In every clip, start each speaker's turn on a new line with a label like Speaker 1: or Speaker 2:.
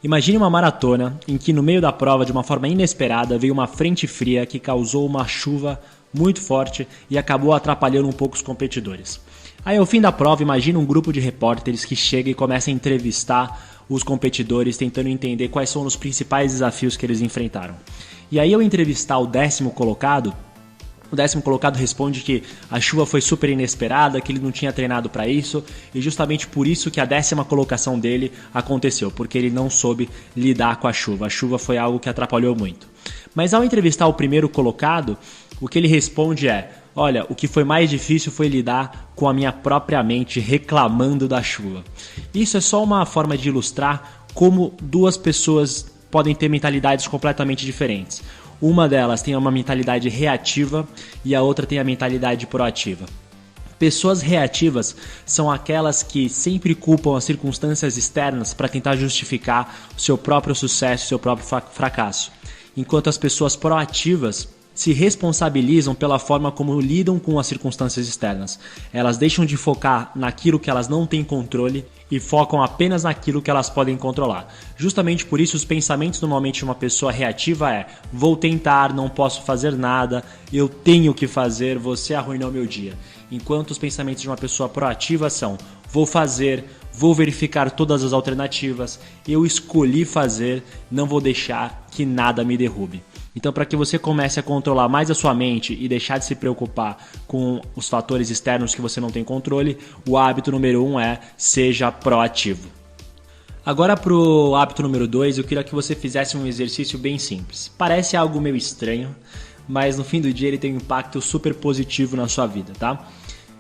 Speaker 1: Imagine uma maratona em que no meio da prova, de uma forma inesperada, veio uma frente fria que causou uma chuva muito forte e acabou atrapalhando um pouco os competidores. Aí ao fim da prova, imagine um grupo de repórteres que chega e começa a entrevistar os competidores, tentando entender quais são os principais desafios que eles enfrentaram. E aí ao entrevistar o 10º colocado, o 10º colocado responde que a chuva foi super inesperada, que ele não tinha treinado para isso e justamente por isso que a 10ª colocação dele aconteceu, porque ele não soube lidar com a chuva. A chuva foi algo que atrapalhou muito. Mas ao entrevistar o primeiro colocado, o que ele responde é: olha, o que foi mais difícil foi lidar com a minha própria mente reclamando da chuva. Isso é só uma forma de ilustrar como duas pessoas podem ter mentalidades completamente diferentes. Uma delas tem uma mentalidade reativa e a outra tem a mentalidade proativa. Pessoas reativas são aquelas que sempre culpam as circunstâncias externas para tentar justificar o seu próprio sucesso, o seu próprio fracasso. Enquanto as pessoas proativas se responsabilizam pela forma como lidam com as circunstâncias externas. Elas deixam de focar naquilo que elas não têm controle e focam apenas naquilo que elas podem controlar. Justamente por isso os pensamentos normalmente de uma pessoa reativa é: vou tentar, não posso fazer nada, eu tenho que fazer, você arruinou meu dia. Enquanto os pensamentos de uma pessoa proativa são: vou fazer, vou verificar todas as alternativas, eu escolhi fazer, não vou deixar que nada me derrube. Então, para que você comece a controlar mais a sua mente e deixar de se preocupar com os fatores externos que você não tem controle, o hábito número 1 é: seja proativo. Agora para o hábito número 2, eu queria que você fizesse um exercício bem simples. Parece algo meio estranho, mas no fim do dia ele tem um impacto super positivo na sua vida, tá?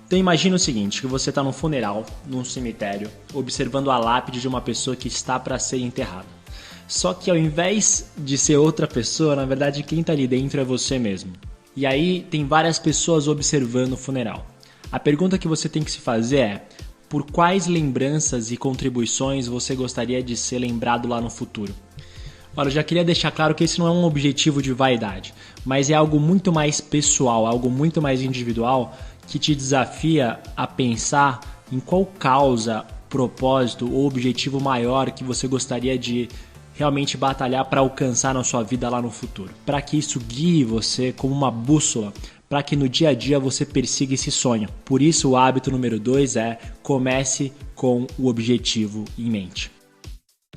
Speaker 1: Então imagina o seguinte, que você está num funeral, num cemitério, observando a lápide de uma pessoa que está para ser enterrada. Só que ao invés de ser outra pessoa, na verdade quem está ali dentro é você mesmo. E aí tem várias pessoas observando o funeral. A pergunta que você tem que se fazer é: por quais lembranças e contribuições você gostaria de ser lembrado lá no futuro? Olha, eu já queria deixar claro que esse não é um objetivo de vaidade, mas é algo muito mais pessoal, algo muito mais individual que te desafia a pensar em qual causa, propósito ou objetivo maior que você gostaria de realmente batalhar para alcançar na sua vida lá no futuro. Para que isso guie você como uma bússola, para que no dia a dia você persiga esse sonho. Por isso o hábito número 2 é: comece com o objetivo em mente.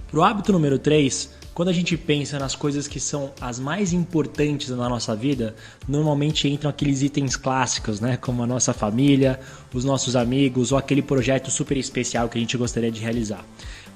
Speaker 1: Para o hábito número 3, quando a gente pensa nas coisas que são as mais importantes na nossa vida, normalmente entram aqueles itens clássicos, né? Como a nossa família, os nossos amigos ou aquele projeto super especial que a gente gostaria de realizar.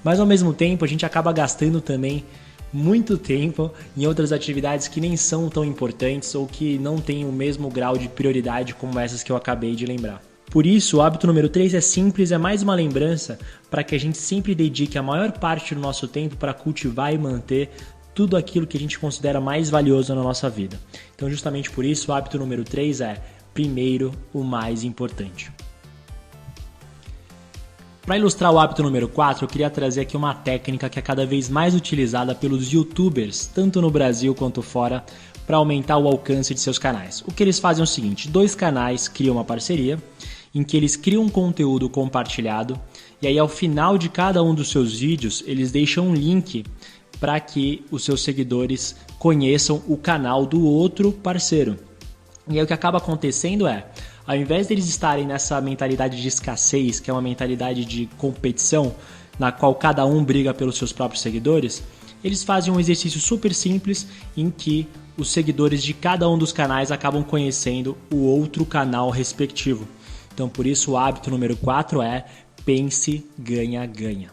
Speaker 1: Mas ao mesmo tempo a gente acaba gastando também muito tempo em outras atividades que nem são tão importantes ou que não têm o mesmo grau de prioridade como essas que eu acabei de lembrar. Por isso, o hábito número 3 é simples, é mais uma lembrança para que a gente sempre dedique a maior parte do nosso tempo para cultivar e manter tudo aquilo que a gente considera mais valioso na nossa vida. Então, justamente por isso, o hábito número 3 é: primeiro, o mais importante. Para ilustrar o hábito número 4, eu queria trazer aqui uma técnica que é cada vez mais utilizada pelos youtubers, tanto no Brasil quanto fora, para aumentar o alcance de seus canais. O que eles fazem é o seguinte: 2 canais criam uma parceria, em que eles criam um conteúdo compartilhado, e aí ao final de cada um dos seus vídeos, eles deixam um link para que os seus seguidores conheçam o canal do outro parceiro. E aí o que acaba acontecendo é: ao invés deles estarem nessa mentalidade de escassez, que é uma mentalidade de competição, na qual cada um briga pelos seus próprios seguidores, eles fazem um exercício super simples em que os seguidores de cada um dos canais acabam conhecendo o outro canal respectivo. Então por isso o hábito número 4 é: pense, ganha, ganha.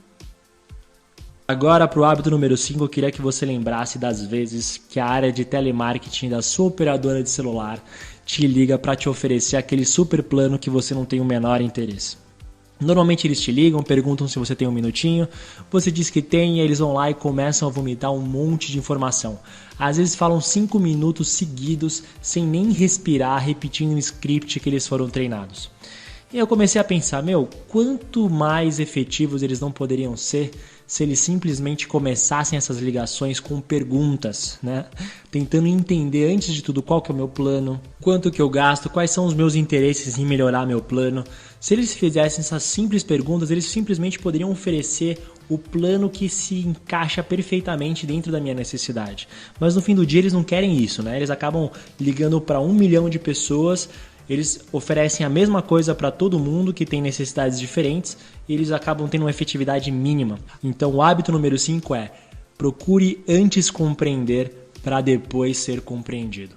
Speaker 1: Agora para o hábito número 5, eu queria que você lembrasse das vezes que a área de telemarketing da sua operadora de celular te liga para te oferecer aquele super plano que você não tem o menor interesse. Normalmente eles te ligam, perguntam se você tem um minutinho, você diz que tem e eles vão lá e começam a vomitar um monte de informação. Às vezes falam 5 minutos seguidos sem nem respirar, repetindo um script que eles foram treinados. E eu comecei a pensar, quanto mais efetivos eles não poderiam ser se eles simplesmente começassem essas ligações com perguntas, né? Tentando entender antes de tudo qual que é o meu plano, quanto que eu gasto, quais são os meus interesses em melhorar meu plano. Se eles fizessem essas simples perguntas, eles simplesmente poderiam oferecer o plano que se encaixa perfeitamente dentro da minha necessidade. Mas no fim do dia eles não querem isso, né? Eles acabam ligando para 1 milhão de pessoas. Eles oferecem a mesma coisa para todo mundo que tem necessidades diferentes e eles acabam tendo uma efetividade mínima. Então o hábito número 5 é: procure antes compreender para depois ser compreendido.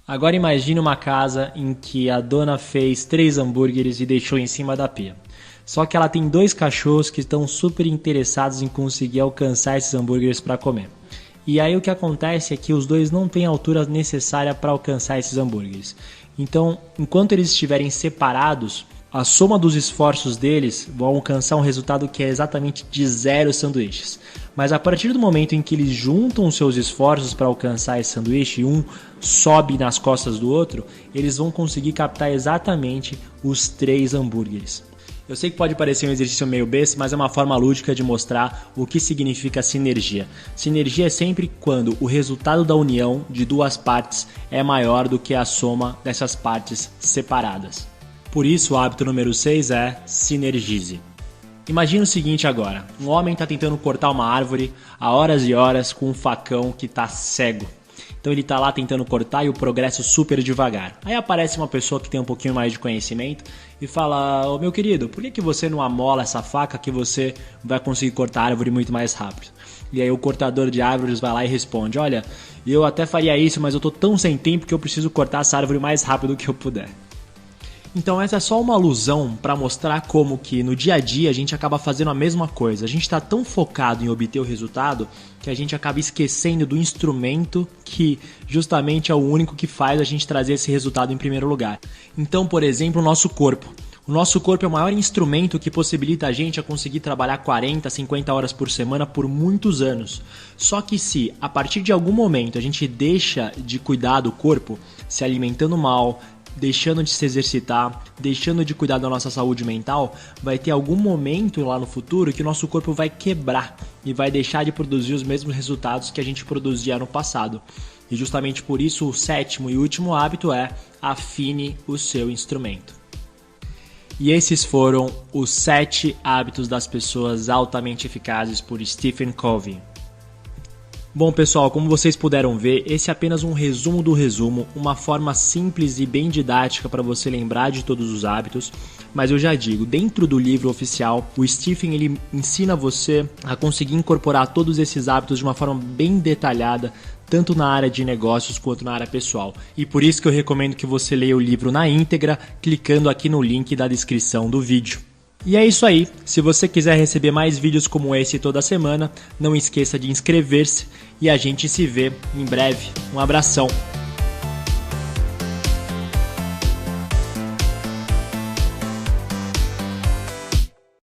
Speaker 1: Agora imagine uma casa em que a dona fez 3 hambúrgueres e deixou em cima da pia. Só que ela tem 2 cachorros que estão super interessados em conseguir alcançar esses hambúrgueres para comer. E aí o que acontece é que os 2 não têm a altura necessária para alcançar esses hambúrgueres. Então, enquanto eles estiverem separados, a soma dos esforços deles vão alcançar um resultado que é exatamente de 0 sanduíches. Mas a partir do momento em que eles juntam seus esforços para alcançar esse sanduíche e um sobe nas costas do outro, eles vão conseguir captar exatamente os 3 hambúrgueres. Eu sei que pode parecer um exercício meio besta, mas é uma forma lúdica de mostrar o que significa sinergia. Sinergia é sempre quando o resultado da união de 2 partes é maior do que a soma dessas partes separadas. Por isso, o hábito número 6 é sinergize. Imagina o seguinte agora: um homem está tentando cortar uma árvore há horas e horas com um facão que está cego. Então ele está lá tentando cortar e o progresso super devagar. Aí aparece uma pessoa que tem um pouquinho mais de conhecimento e fala: ô meu querido, por que você não amola essa faca que você vai conseguir cortar a árvore muito mais rápido? E aí o cortador de árvores vai lá e responde: olha, eu até faria isso, mas eu tô tão sem tempo que eu preciso cortar essa árvore o mais rápido que eu puder. Então essa é só uma alusão para mostrar como que no dia a dia a gente acaba fazendo a mesma coisa. A gente está tão focado em obter o resultado que a gente acaba esquecendo do instrumento que justamente é o único que faz a gente trazer esse resultado em primeiro lugar. Então, por exemplo, o nosso corpo. O nosso corpo é o maior instrumento que possibilita a gente a conseguir trabalhar 40, 50 horas por semana por muitos anos. Só que se a partir de algum momento a gente deixa de cuidar do corpo, se alimentando mal, deixando de se exercitar, deixando de cuidar da nossa saúde mental, vai ter algum momento lá no futuro que o nosso corpo vai quebrar e vai deixar de produzir os mesmos resultados que a gente produzia no passado. E justamente por isso o 7º e último hábito é: afine o seu instrumento. E esses foram os 7 hábitos das pessoas altamente eficazes por Stephen Covey. Bom pessoal, como vocês puderam ver, esse é apenas um resumo do resumo, uma forma simples e bem didática para você lembrar de todos os hábitos, mas eu já digo, dentro do livro oficial, o Stephen ele ensina você a conseguir incorporar todos esses hábitos de uma forma bem detalhada, tanto na área de negócios quanto na área pessoal. E por isso que eu recomendo que você leia o livro na íntegra, clicando aqui no link da descrição do vídeo. E é isso aí, se você quiser receber mais vídeos como esse toda semana, não esqueça de inscrever-se e a gente se vê em breve. Um abração!